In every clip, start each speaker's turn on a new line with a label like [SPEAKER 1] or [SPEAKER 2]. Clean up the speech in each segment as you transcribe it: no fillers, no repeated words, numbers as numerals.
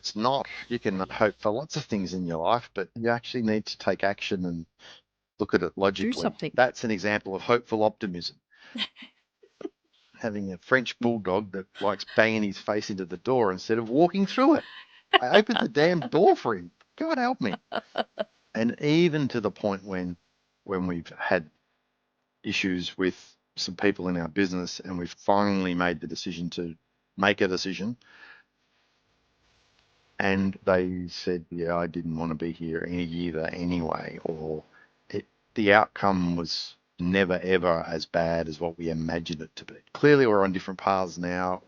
[SPEAKER 1] it's not. You can hope for lots of things in your life, but you actually need to take action and look at it
[SPEAKER 2] Do
[SPEAKER 1] logically.
[SPEAKER 2] something.
[SPEAKER 1] That's an example of hopeful optimism. Having a French bulldog that likes banging his face into the door instead of walking through it. I opened the damn door for him. God help me. And even to the point when we've had issues with some people in our business and we've finally made the decision to make a decision, and they said, yeah, I didn't want to be here any either anyway, or it, the outcome was never ever as bad as what we imagined it to be. Clearly, we're on different paths now.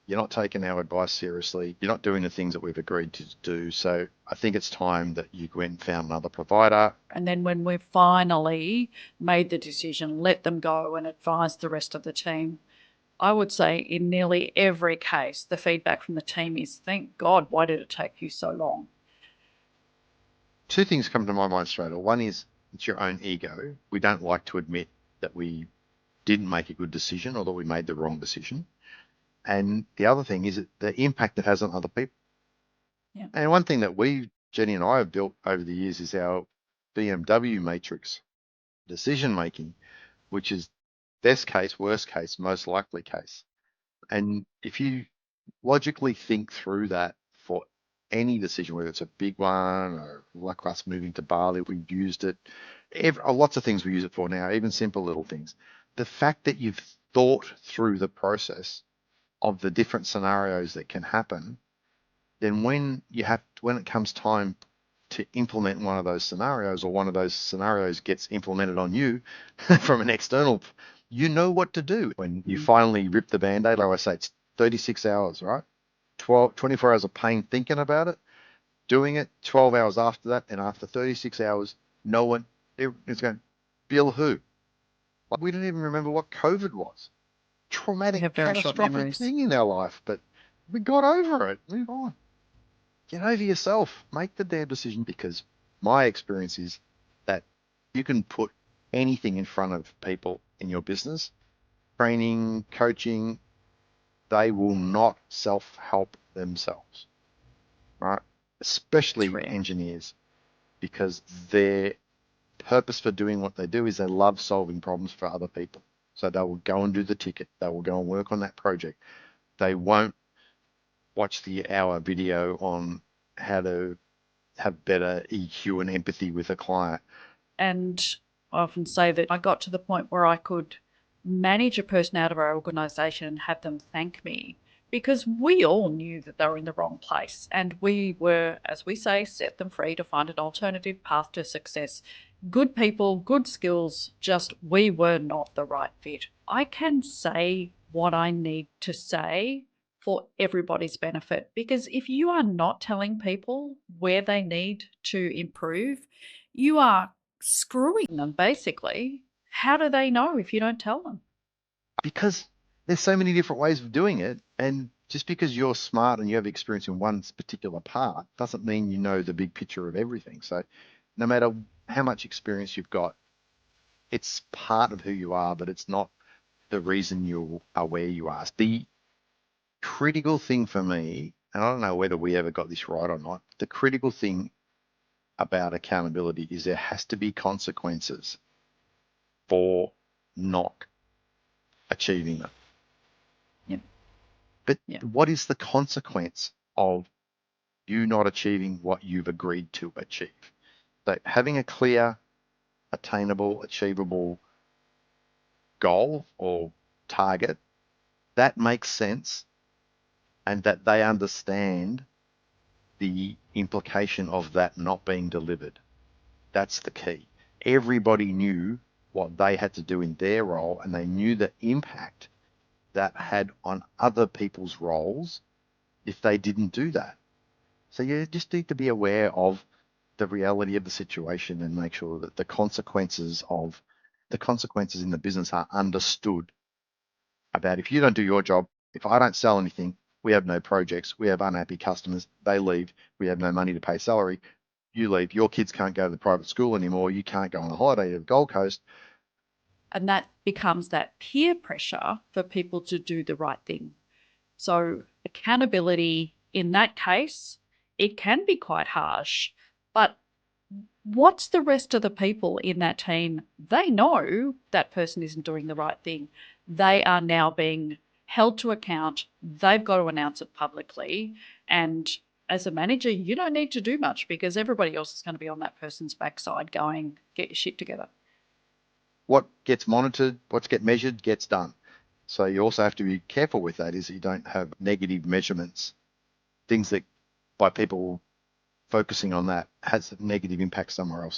[SPEAKER 1] You're not taking our advice seriously. You're not doing the things that we've agreed to do. So I think it's time that you went and found another provider.
[SPEAKER 2] And then when we've finally made the decision, let them go and advise the rest of the team. I would say in nearly every case, the feedback from the team is, thank God, why did it take you so long?
[SPEAKER 1] Two things come to my mind straight away. One is it's your own ego. We don't like to admit that we didn't make a good decision or that we made the wrong decision. And the other thing is the impact it has on other people.
[SPEAKER 2] Yeah.
[SPEAKER 1] And one thing that Jenny and I have built over the years is our BMW matrix decision making, which is best case, worst case, most likely case. And if you logically think through that for any decision, whether it's a big one or like us moving to Bali, we've used it. Lots of things we use it for now, even simple little things. The fact that you've thought through the process of the different scenarios that can happen, then when it comes time to implement one of those scenarios, or one of those scenarios gets implemented on you from an external, you know what to do. When you finally rip the band-aid, like I say, it's 36 hours, right? 24 hours of pain thinking about it, doing it, 12 hours after that, and after 36 hours, no one is going, Bill who? Like, we don't even remember what COVID was.
[SPEAKER 2] We
[SPEAKER 1] Traumatic,
[SPEAKER 2] have very short
[SPEAKER 1] catastrophic
[SPEAKER 2] memories.
[SPEAKER 1] thing in our life, but we got over it. Move on. Get over yourself. Make the damn decision, because my experience is that you can put anything in front of people in your business, training, coaching, they will not self-help themselves, right?
[SPEAKER 2] It's
[SPEAKER 1] Especially
[SPEAKER 2] rare.
[SPEAKER 1] engineers, because their purpose for doing what they do is they love solving problems for other people. So they will go and do the ticket. They will go and work on that project. They won't watch the hour video on how to have better EQ and empathy with a client.
[SPEAKER 2] And I often say that I got to the point where I could manage a person out of our organisation and have them thank me, because we all knew that they were in the wrong place. And we were, as we say, set them free to find an alternative path to success. Good people, good skills, just we were not the right fit. I can say what I need to say for everybody's benefit, because if you are not telling people where they need to improve, you are screwing them, basically. How do they know if you don't tell them?
[SPEAKER 1] Because there's so many different ways of doing it, and just because you're smart and you have experience in one particular part doesn't mean you know the big picture of everything. So no matter how much experience you've got, it's part of who you are, but it's not the reason you are where you are. The critical thing for me, and I don't know whether we ever got this right or not, the critical thing about accountability is there has to be consequences for not achieving them.
[SPEAKER 2] Yeah,
[SPEAKER 1] But
[SPEAKER 2] yeah,
[SPEAKER 1] what is the consequence of you not achieving what you've agreed to achieve? So having a clear, attainable, achievable goal or target that makes sense, and that they understand the implication of that not being delivered. That's the key. Everybody knew what they had to do in their role, and they knew the impact that had on other people's roles if they didn't do that. So you just need to be aware of the reality of the situation and make sure that the consequences in the business are understood. About if you don't do your job, if I don't sell anything, we have no projects, we have unhappy customers, they leave, we have no money to pay salary, you leave, your kids can't go to the private school anymore, you can't go on a holiday to the Gold Coast.
[SPEAKER 2] and that becomes that peer pressure for people to do the right thing. So accountability in that case it can be quite harsh. But what's the rest of the people in that team? They know that person isn't doing the right thing. They are now being held to account. They've got to announce it publicly. And as a manager, you don't need to do much because everybody else is going to be on that person's backside going, get your shit together.
[SPEAKER 1] What gets monitored, what's get measured, gets done. So you also have to be careful with that, is you don't have negative measurements, things that by people focusing on that has a negative impact somewhere else.